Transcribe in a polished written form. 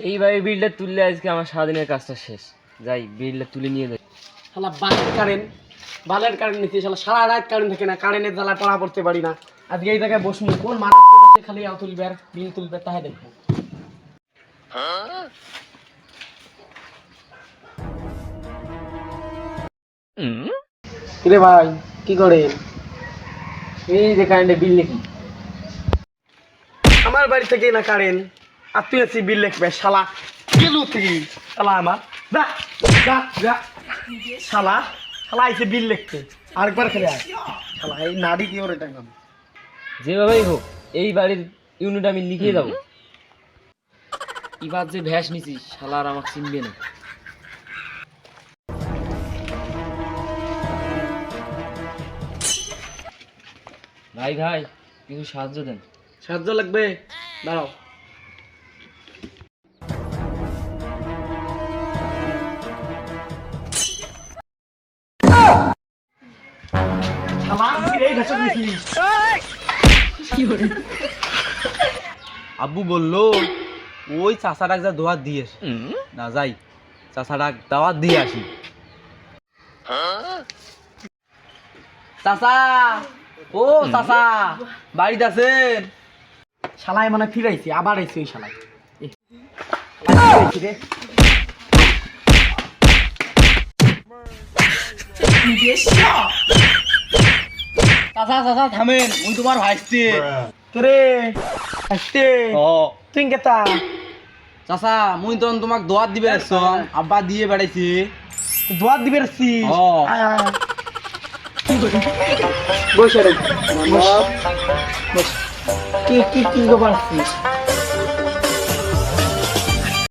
এইভাবে বিলটা তুললে আজকে আমার সারাদিনের কাজটা শেষ। যাই বিলটা তুলে নিয়ে যাই। শালা বালের কারেন্ট নিচ্ছি, শালা সারা রাত কারেন্ট থাকে না, কারেন্টের জ্বালায় পড়া পড়তে পারি না। আজকে এই জায়গায় বসবো, কোন মারা খালি তুলবে আর বিল তুলবে তাই দেখবো। কিরে ভাই কি করে? এই যে কারেন্টের বিল লিখি। আমার বাড়ি থেকে না কারেন্ট, আর তুই আছি বিল লিখবে শালা। গেলু তুই শালা আমার যা যা যা শালা শালা আইসে বিল লিখতে আরেকবার খেলে আয় শালা। এই নাড়ি দিয়ে ওর এটা গাম যেভাবেই হোক এই বাড়ির ইউনিট আমি লিখিয়ে যাবো। এবার যে ভ্যাস নিছি শালা আর আমাকে চিনবে না। ভাই ভাই কিছু সাহায্য দেন। সাহায্য লাগবে? দাঁড়াও। আব্বু বললো ওই চাষাটাক যা দোয়াত দিয়েছে না, যাই চাষাটাক দাওয়াত দিয়ে আসি। চাষা, ও চাষা বাড়িতে আছেন? শালায় মানে ফিরাইছি, আবার আইছি ওই শালায়। রে চাষা চাষা থামেন, ওই তোমার ভাইস্তে। তোরে আসতে ও তুই কেতা? চাষা মুই তখন তোমাক দোয়াত দিবে আসছং, আব্বা দিয়ে বেড়াইছি। দোয়াত দিবে রাখছি। ও বসে রে বস। কি কি কি খবর আসছিস?